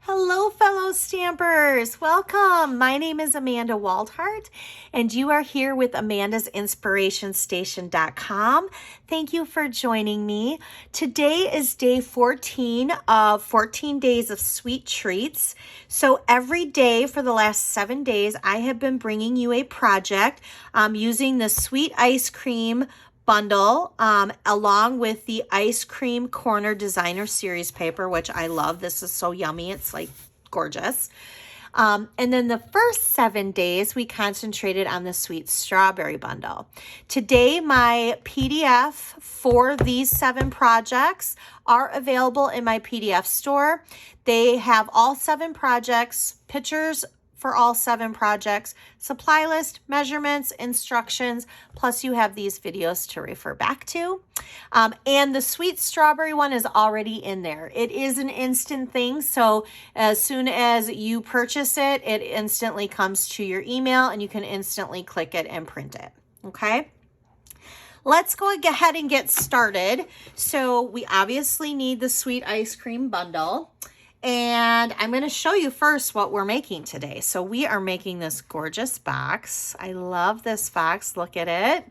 Hello, fellow stampers. Welcome. My name is Amanda Waldhart, and you are here with Amanda'sInspirationStation.com. Thank you for joining me. Today is day 14 of 14 days of sweet treats. So every day for the last 7 days, I have been bringing you a project using the sweet ice cream bundle along with the ice cream corner designer series paper, which I love. This is so yummy. It's like gorgeous. And then the first 7 days we concentrated on the sweet strawberry bundle. Today my PDF for these 7 projects are available in my PDF store. They have all 7 projects, pictures for all 7 projects, supply list, measurements, instructions, plus you have these videos to refer back to. And the sweet strawberry one is already in there. It is an instant thing, so as soon as you purchase it, it instantly comes to your email and you can instantly click it and print it, okay? Let's go ahead and get started. So we obviously need the sweet ice cream bundle. And I'm going to show you first what we're making today. So we are making this gorgeous box. I love this box. Look at it.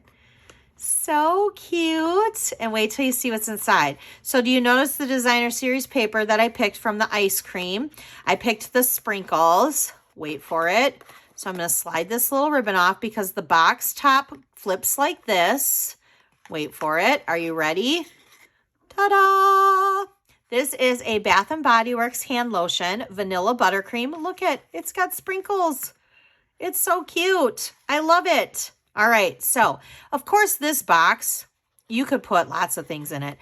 So cute. And wait till you see what's inside. So do you notice the designer series paper that I picked from the ice cream? I picked the sprinkles. Wait for it. So I'm going to slide this little ribbon off because the box top flips like this. Wait for it. Are you ready? Ta-da! This is a Bath & Body Works hand lotion, vanilla buttercream. Look at, it's got sprinkles. It's so cute. I love it. All right, so of course this box, you could put lots of things in it.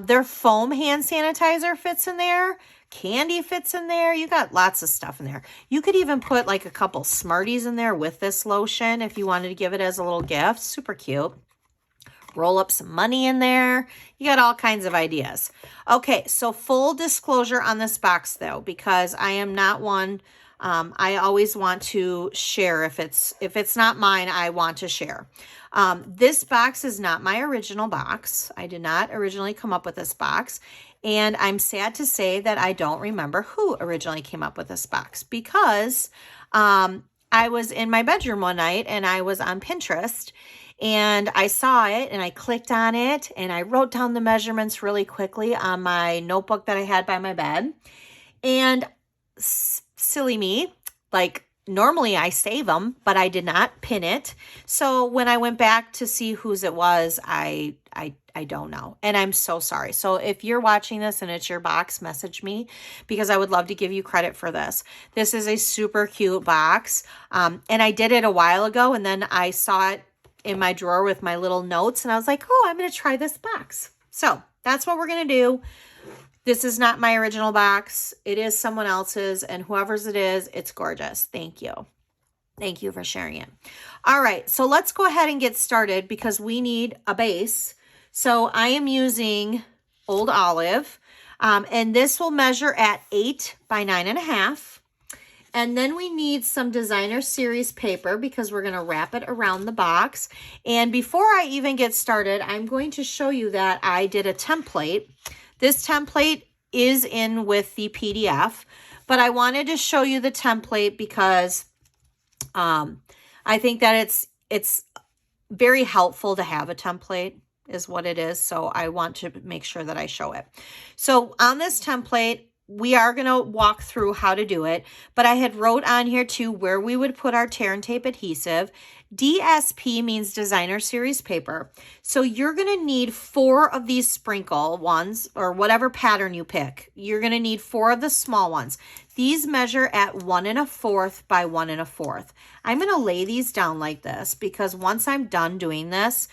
Their foam hand sanitizer fits in there. Candy fits in there. You got lots of stuff in there. You could even put like a couple Smarties in there with this lotion if you wanted to give it as a little gift. Super cute. Roll up some money in there. You got all kinds of ideas. Okay, so full disclosure on this box though, because I am not one, I always want to share. If it's not mine, I want to share. This box is not my original box. I did not originally come up with this box. And I'm sad to say that I don't remember who originally came up with this box because I was in my bedroom one night and I was on Pinterest and I saw it and I clicked on it and I wrote down the measurements really quickly on my notebook that I had by my bed. And silly me, like normally I save them, but I did not pin it. So when I went back to see whose it was, I don't know. And I'm so sorry. So if you're watching this and it's your box, message me because I would love to give you credit for this. This is a super cute box. And I did it a while ago and then I saw it in my drawer with my little notes and I was like, oh, I'm going to try this box. So that's what we're going to do. This is not my original box. It is someone else's and whoever's it is, it's gorgeous. Thank you. Thank you for sharing it. All right, so let's go ahead and get started because we need a base. So I am using Old Olive and this will measure at 8 by 9.5. And then we need some designer series paper because we're going to wrap it around the box. And before I even get started, I'm going to show you that I did a template. This template is in with the PDF, but I wanted to show you the template because I think that it's very helpful to have a template is what it is. So I want to make sure that I show it. So on this template, we are going to walk through how to do it, but I had wrote on here too where we would put our tear and tape adhesive. DSP means designer series paper. So you're going to need 4 of these sprinkle ones or whatever pattern you pick. You're going to need 4 of the small ones. These measure at 1 1/4 by 1 1/4. I'm going to lay these down like this because once I'm done doing this,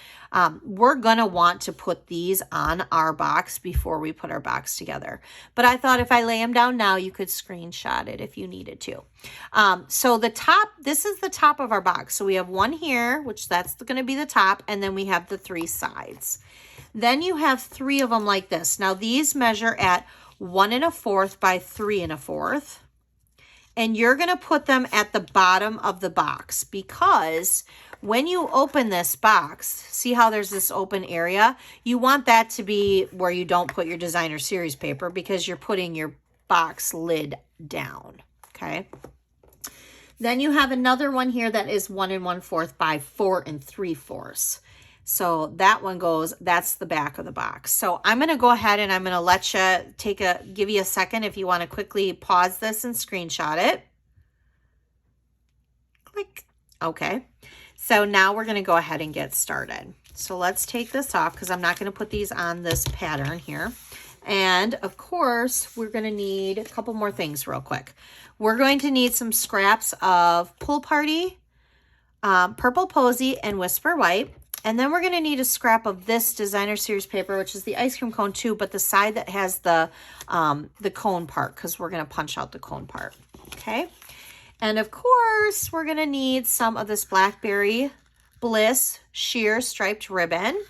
we're going to want to put these on our box before we put our box together. But I thought if I lay them down now, you could screenshot it if you needed to. So the top, this is the top of our box. So we have one here, which that's going to be the top, and then we have the 3 sides. Then you have 3 of them like this. Now these measure at 1 1/4 by 3 1/4. And you're going to put them at the bottom of the box because when you open this box, see how there's this open area? You want that to be where you don't put your designer series paper because you're putting your box lid down, okay? Then you have another one here that is 1 1/4 by 4 3/4. So that one goes, that's the back of the box. So I'm going to go ahead and I'm going to let you give you a second if you want to quickly pause this and screenshot it. Click. Okay. So now we're going to go ahead and get started. So let's take this off because I'm not going to put these on this pattern here. And of course, we're going to need a couple more things real quick. We're going to need some scraps of Pool Party, Purple Posy, and Whisper White. And then we're going to need a scrap of this Designer Series paper, which is the ice cream cone too, but the side that has the cone part, because we're going to punch out the cone part. Okay. And of course, we're going to need some of this Blackberry Bliss sheer striped ribbon.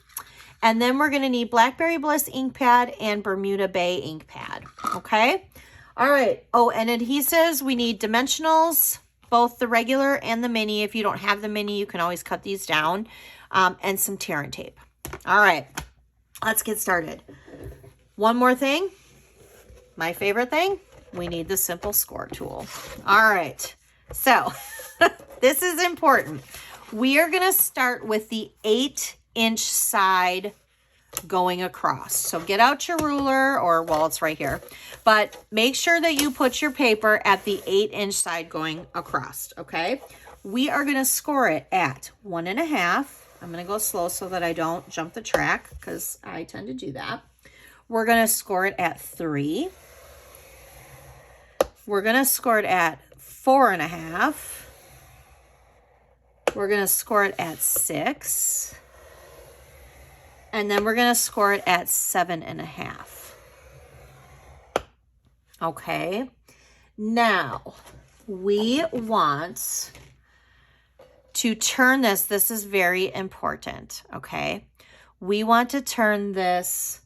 And then we're going to need Blackberry Bliss ink pad and Bermuda Bay ink pad. Okay. All right. Oh, and adhesives, we need dimensionals, both the regular and the mini. If you don't have the mini, you can always cut these down. And some tear and tape. All right, let's get started. One more thing, my favorite thing, we need the simple score tool. All right, so this is important. We are gonna start with the 8-inch side going across. So get out your ruler, or well, it's right here, but make sure that you put your paper at the 8-inch side going across, okay? We are gonna score it at 1.5. I'm going to go slow so that I don't jump the track because I tend to do that. We're going to score it at 3. We're going to score it at 4.5. We're going to score it at 6. And then we're going to score it at 7.5. Okay. Now, we want to turn this, this is very important, okay? We want to turn this,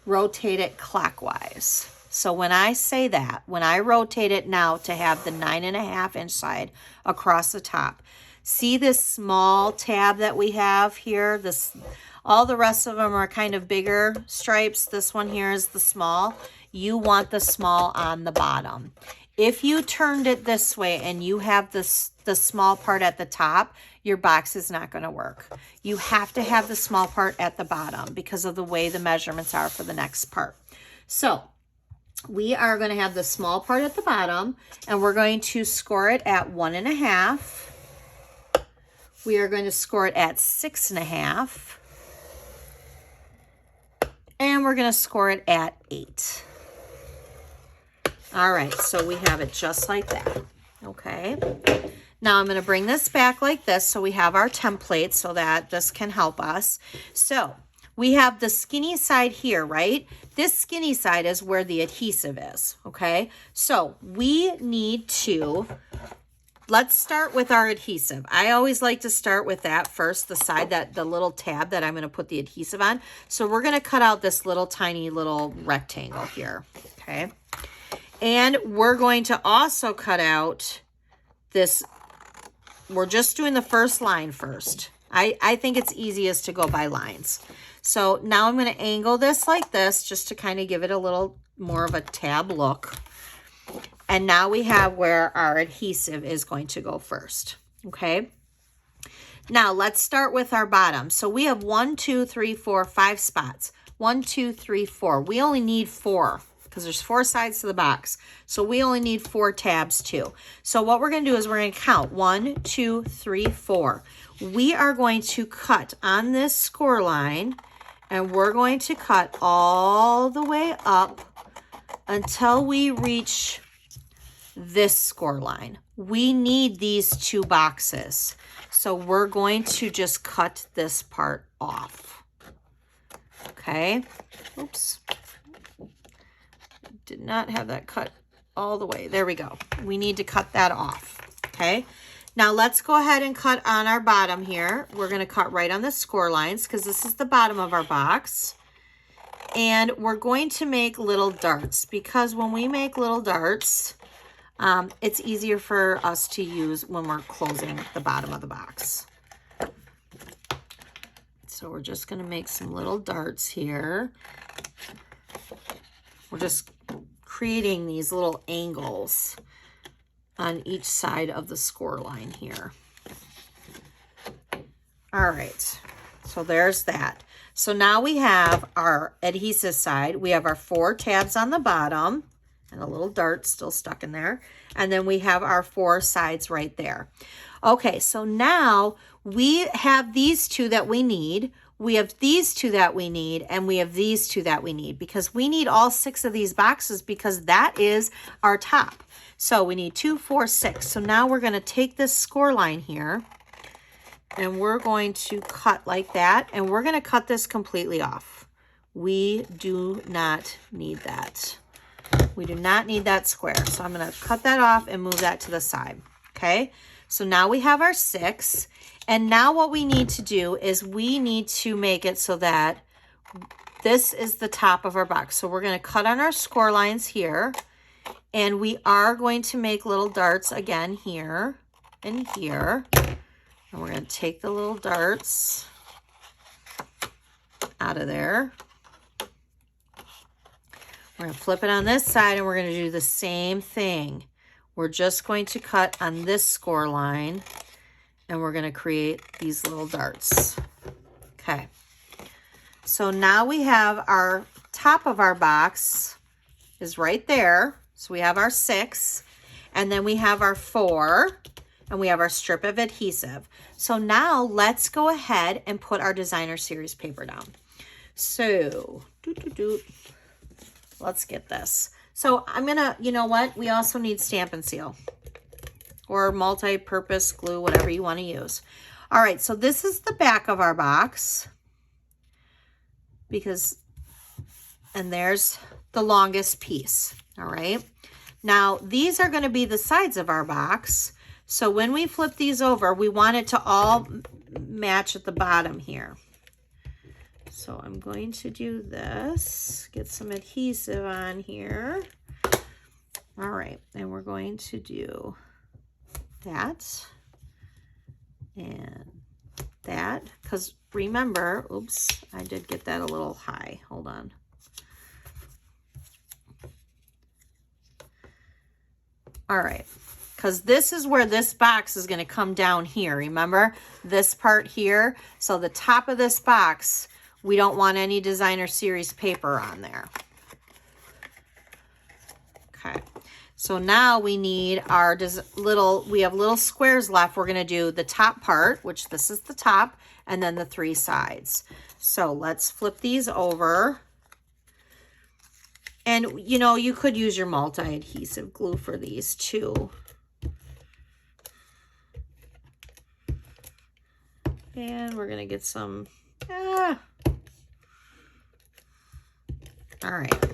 rotate it clockwise. So when I say that, when I rotate it now to have the 9.5-inch side across the top, see this small tab that we have here? All the rest of them are kind of bigger stripes. This one here is the small. You want the small on the bottom. If you turned it this way and you have the small part at the top, your box is not going to work. You have to have the small part at the bottom because of the way the measurements are for the next part. So we are going to have the small part at the bottom and we're going to score it at 1.5. We are going to score it at 6.5. And we're going to score it at 8. All right, so we have it just like that, okay? Now I'm going to bring this back like this so we have our template so that this can help us. So we have the skinny side here, right? This skinny side is where the adhesive is, okay? So we need to, let's start with our adhesive. I always like to start with that first, the side, the little tab that I'm going to put the adhesive on. So we're going to cut out this little tiny little rectangle here, okay? And we're going to also cut out this, we're just doing the first line first. I think it's easiest to go by lines. So now I'm going to angle this like this just to kind of give it a little more of a tab look. And now we have where our adhesive is going to go first, okay? Now let's start with our bottom. So we have 1, 2, 3, 4, 5 spots. 1, 2, 3, 4. We only need 4. Because there's 4 sides to the box. So we only need 4 tabs too. So what we're going to do is we're going to count 1, 2, 3, 4. We are going to cut on this score line and we're going to cut all the way up until we reach this score line. We need these 2 boxes. So we're going to just cut this part off. Okay. Oops. Did not have that cut all the way. There we go. We need to cut that off. Okay. Now let's go ahead and cut on our bottom here. We're going to cut right on the score lines because this is the bottom of our box. And we're going to make little darts because when we make little darts, it's easier for us to use when we're closing the bottom of the box. So we're just going to make some little darts here. We're just creating these little angles on each side of the score line here. All right, so there's that. So now we have our adhesive side. We have our 4 tabs on the bottom and a little dart still stuck in there. And then we have our 4 sides right there. Okay, so now we have these 2 that we need. We have these 2 that we need, and we have these 2 that we need, because we need all 6 of these boxes because that is our top. So we need 2, 4, 6. So now we're going to take this score line here and we're going to cut like that, and we're going to cut this completely off. We do not need that. We do not need that square. So I'm going to cut that off and move that to the side. Okay. So now we have our 6. And now what we need to do is we need to make it so that this is the top of our box. So we're going to cut on our score lines here. And we are going to make little darts again here and here. And we're going to take the little darts out of there. We're going to flip it on this side, and we're going to do the same thing. We're just going to cut on this score line, and we're going to create these little darts. Okay. So now we have our top of our box is right there. So we have our 6, and then we have our 4, and we have our strip of adhesive. So now let's go ahead and put our designer series paper down. So, let's get this. So I'm gonna, you know what? We also need Stampin' Seal or multi-purpose glue, whatever you want to use. All right, so this is the back of our box, and there's the longest piece. All right. Now these are going to be the sides of our box. So when we flip these over, we want it to all match at the bottom here. So I'm going to do this, get some adhesive on here. All right, and we're going to do that and that, because remember, oops, I did get that a little high. Hold on. All right, because this is where this box is going to come down here. Remember this part here? So the top of this box, we don't want any designer series paper on there. Okay, so now we need our we have little squares left. We're going to do the top part, which this is the top, and then the 3 sides. So let's flip these over. And, you know, you could use your multi-adhesive glue for these too. And we're going to get some, all right.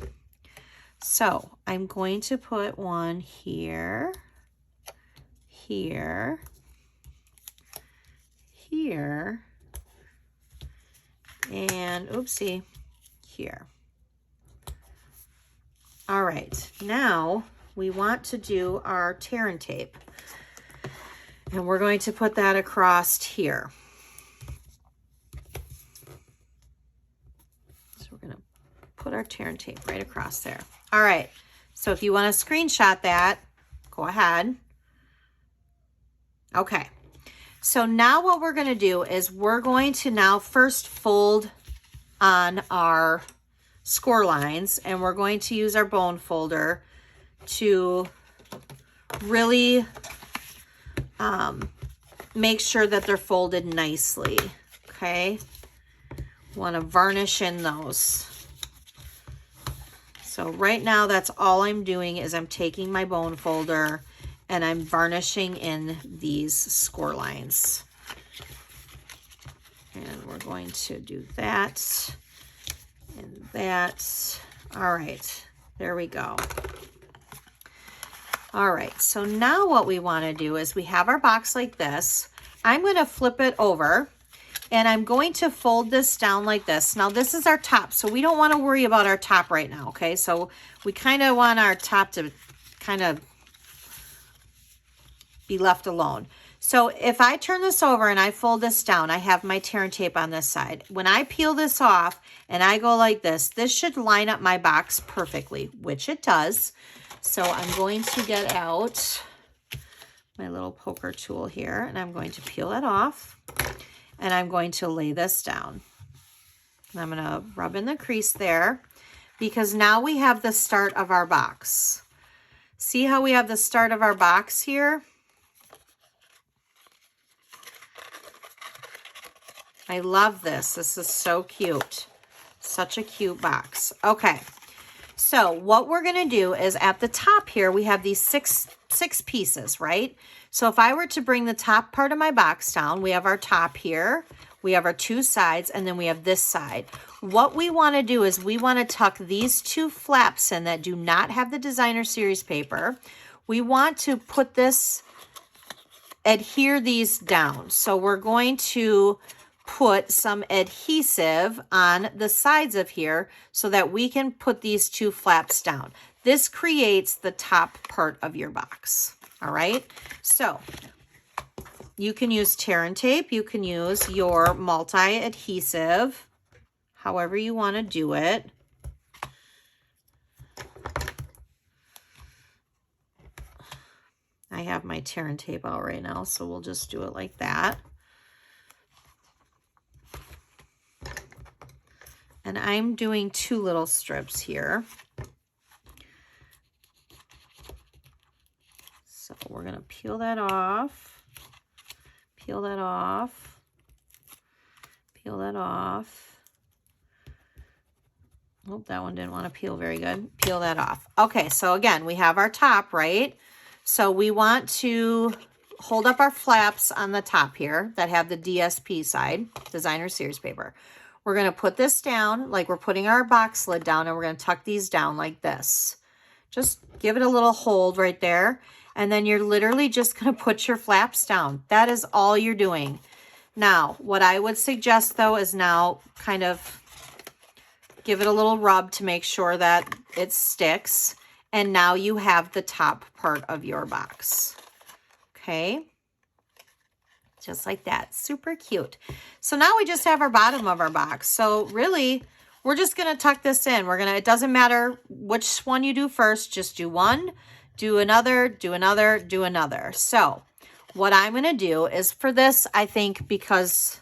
So I'm going to put one here, here, here, and oopsie, here. All right, now we want to do our tear and tape, and we're going to put that across here. So we're going to put our tear and tape right across there. All right, so if you want to screenshot that, go ahead. Okay, so now what we're going to do is we're going to now first fold on our score lines, and we're going to use our bone folder to really make sure that they're folded nicely. Okay, want to varnish in those. So right now that's all I'm doing is I'm taking my bone folder and I'm varnishing in these score lines, and we're going to do that and that. All right, there we go. All right, so now what we want to do is we have our box like this. I'm going to flip it over, and I'm going to fold this down like this. Now this is our top, so we don't want to worry about our top right now, okay? So we kind of want our top to kind of be left alone. So if I turn this over and I fold this down, I have my tear and tape on this side. When I peel this off and I go like this should line up my box perfectly, which it does. So I'm going to get out my little poker tool here and I'm going to peel that off and I'm going to lay this down. And I'm going to rub in the crease there because now we have the start of our box. See how we have the start of our box here? I love this. This is so cute. Such a cute box. Okay, so what we're going to do is at the top here, we have these six pieces, right? So if I were to bring the top part of my box down, we have our top here, we have our two sides, and then we have this side. What we want to do is we want to tuck these two flaps in that do not have the designer series paper. We want to put this, adhere these down. So we're going to put some adhesive on the sides of here so that we can put these two flaps down. This creates the top part of your box. All right. So you can use tear and tape. You can use your multi-adhesive, however you want to do it. I have my tear and tape out right now, so we'll just do it like that. And I'm doing two little strips here. So we're going to peel that off, peel that off, peel that off. Oh, that one didn't want to peel very good. Peel that off. Okay, so again, we have our top, right? So we want to hold up our flaps on the top here that have the DSP side, designer series paper. We're going to put this down like we're putting our box lid down, and we're going to tuck these down like this. Just give it a little hold right there. And then you're literally just going to put your flaps down. That is all you're doing. Now, what I would suggest though is now kind of give it a little rub to make sure that it sticks. And now you have the top part of your box. Okay. Just like that. Super cute. So now we just have our bottom of our box. So really, we're just going to tuck this in. It doesn't matter which one you do first. Just do one, do another, do another, do another. So what I'm going to do is for this, I think because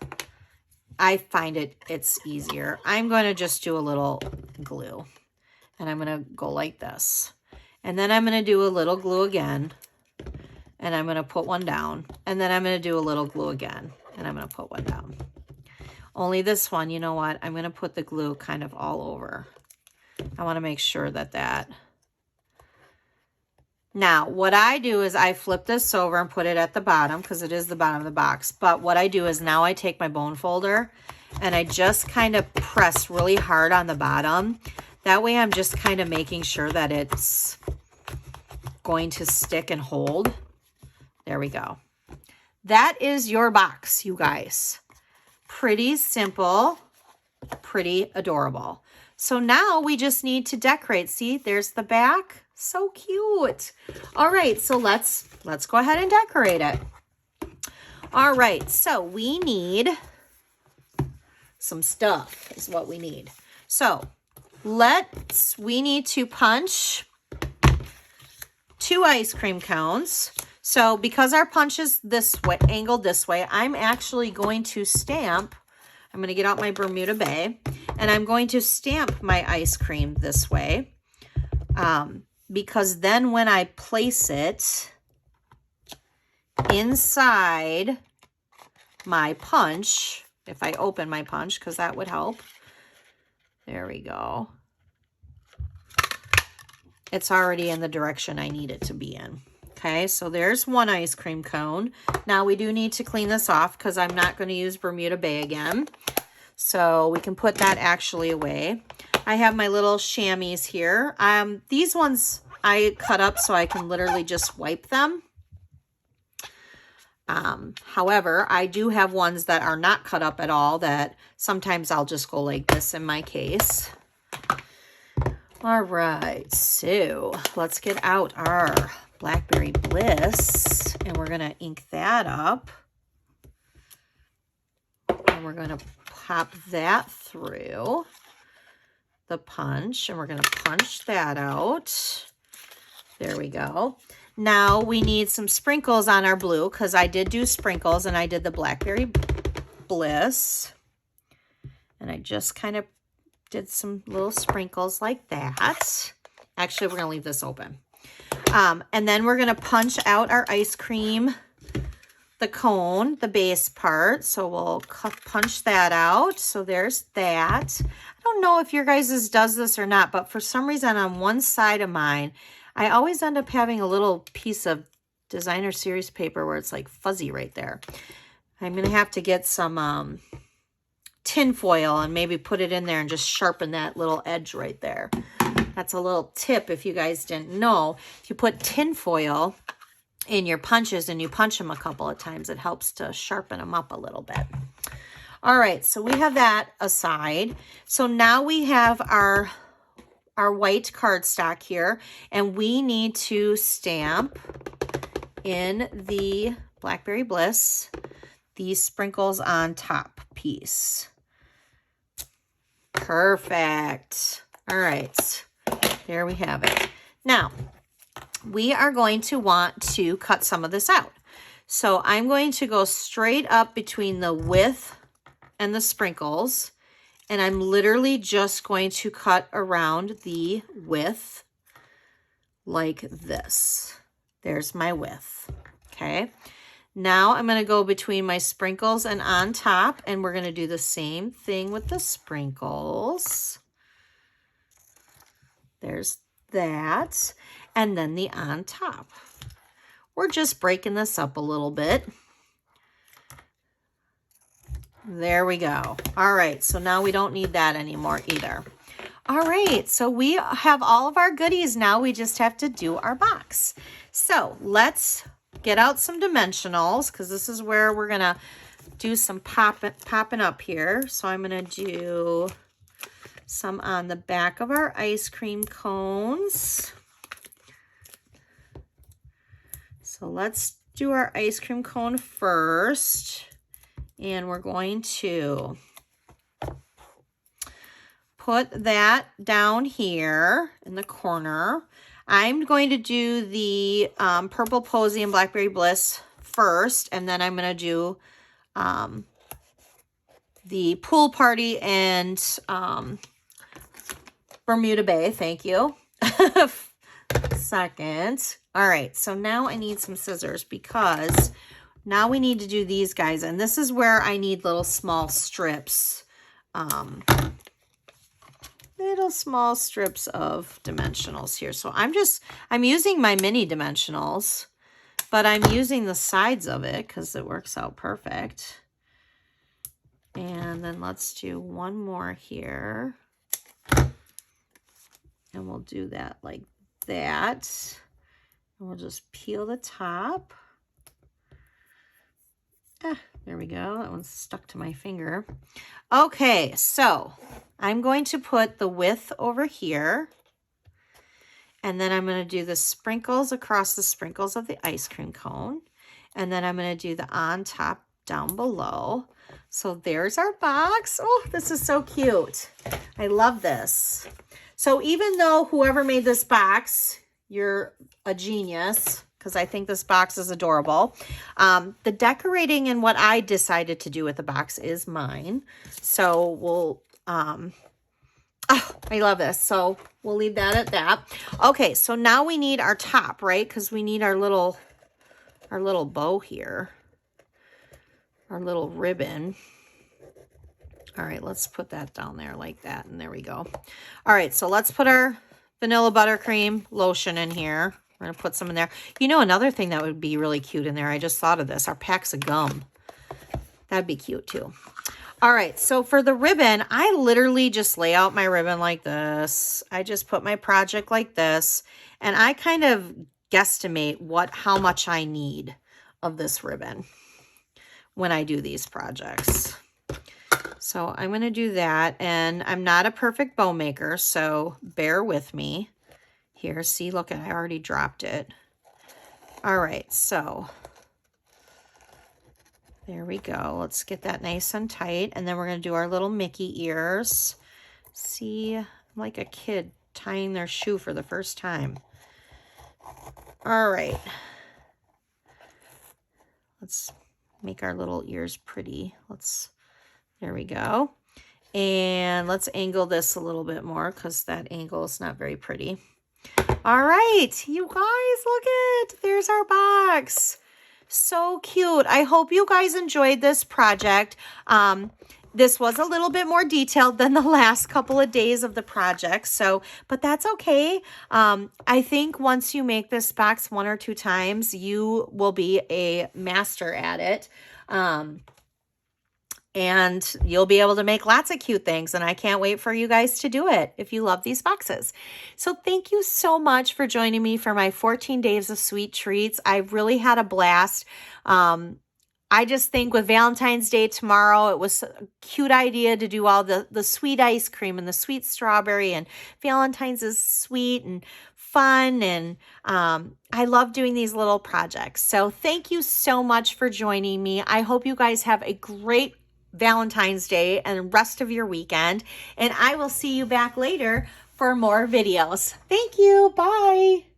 I find it's easier, I'm going to just do a little glue. And I'm going to go like this. And then I'm going to do a little glue again. And I'm going to put one down. And then I'm going to do a little glue again. And I'm going to put one down. Only this one, you know what? I'm going to put the glue kind of all over. I want to make sure that. Now, what I do is I flip this over and put it at the bottom because it is the bottom of the box. But what I do is now I take my bone folder and I just kind of press really hard on the bottom. That way I'm just kind of making sure that it's going to stick and hold. There we go. That is your box, you guys. Pretty simple, pretty adorable. So now we just need to decorate. See, there's the back. So cute. All right, so let's go ahead and decorate it. All right, so we need some stuff is what we need. So we need to punch 2 ice cream cones. So because our punch is this way, angled this way, I'm actually going to stamp. I'm going to get out my Bermuda Bay and I'm going to stamp my ice cream this way. Because then when I place it inside my punch, if I open my punch, because that would help. There we go. It's already in the direction I need it to be in. Okay, so there's 1 ice cream cone. Now we do need to clean this off because I'm not going to use Bermuda Bay again. So we can put that actually away. I have my little chamois here. These ones I cut up so I can literally just wipe them. However, I do have ones that are not cut up at all that sometimes I'll just go like this in my case. All right, so let's get out our Blackberry Bliss, and we're going to ink that up. And we're going to pop that through the punch, and we're going to punch that out. There we go. Now we need some sprinkles on our blue, because I did do sprinkles, and I did the Blackberry Bliss. And I just kind of did some little sprinkles like that. Actually, we're going to leave this open. And then we're going to punch out our ice cream, the cone, the base part. So we'll punch that out. So there's that. I don't know if your guys' does this or not, but for some reason on one side of mine, I always end up having a little piece of designer series paper where it's like fuzzy right there. I'm going to have to get some tin foil and maybe put it in there and just sharpen that little edge right there. That's a little tip if you guys didn't know. If you put tin foil in your punches and you punch them a couple of times, it helps to sharpen them up a little bit. All right, so we have that aside. So now we have our white cardstock here, and we need to stamp in the Blackberry Bliss these sprinkles on top piece. Perfect. All right, there we have it. Now, we are going to want to cut some of this out. So I'm going to go straight up between the width and the sprinkles, and I'm literally just going to cut around the width like this. There's my width, okay? Now I'm going to go between my sprinkles and on top, and we're going to do the same thing with the sprinkles. There's that, and then the on top. We're just breaking this up a little bit. There we go. All right, so now we don't need that anymore either. All right, so we have all of our goodies now. We just have to do our box. So let's get out some dimensionals, because this is where we're going to do some popping up here. So I'm going to do some on the back of our ice cream cones. So let's do our ice cream cone first. And we're going to put that down here in the corner. I'm going to do the Purple Posy and Blackberry Bliss first, and then I'm going to do the Pool Party and Bermuda Bay, thank you, second. All right, so now I need some scissors, because now we need to do these guys, and this is where I need little small strips. Little small strips of dimensionals here. So I'm using my mini dimensionals, but I'm using the sides of it because it works out perfect. And then let's do one more here. And we'll do that like that. And we'll just peel the top. There we go. That one's stuck to my finger. Okay, so I'm going to put the width over here, and then I'm going to do the sprinkles across the sprinkles of the ice cream cone, and then I'm going to do the on top down below. So there's our box. Oh, this is so cute. I love this. So even though whoever made this box, you're a genius, because I think this box is adorable. The decorating and what I decided to do with the box is mine. So we'll, oh, I love this. So we'll leave that at that. Okay, so now we need our top, right? Because we need our little bow here, our little ribbon. All right, let's put that down there like that, and there we go. All right, so let's put our vanilla buttercream lotion in here. We're going to put some in there. You know, another thing that would be really cute in there, I just thought of this, our packs of gum. That'd be cute too. All right, so for the ribbon, I literally just lay out my ribbon like this. I just put my project like this, and I kind of guesstimate how much I need of this ribbon when I do these projects. So I'm going to do that, and I'm not a perfect bow maker, so bear with me. Here, see, look, I already dropped it. All right, so there we go. Let's get that nice and tight, and then we're going to do our little Mickey ears. See, I'm like a kid tying their shoe for the first time. All right. Let's make our little ears pretty. There we go. And let's angle this a little bit more because that angle is not very pretty. All right, you guys, look it. There's our box. So cute. I hope you guys enjoyed this project. This was a little bit more detailed than the last couple of days of the project, but that's okay. I think once you make this box 1 or 2 times, you will be a master at it. And you'll be able to make lots of cute things, and I can't wait for you guys to do it if you love these boxes. So thank you so much for joining me for my 14 days of sweet treats. I really had a blast. I just think with Valentine's Day tomorrow, it was a cute idea to do all the sweet ice cream and the sweet strawberry, and Valentine's is sweet and fun, and I love doing these little projects. So thank you so much for joining me. I hope you guys have a great Valentine's Day and rest of your weekend, and I will see you back later for more videos. Thank you. Bye.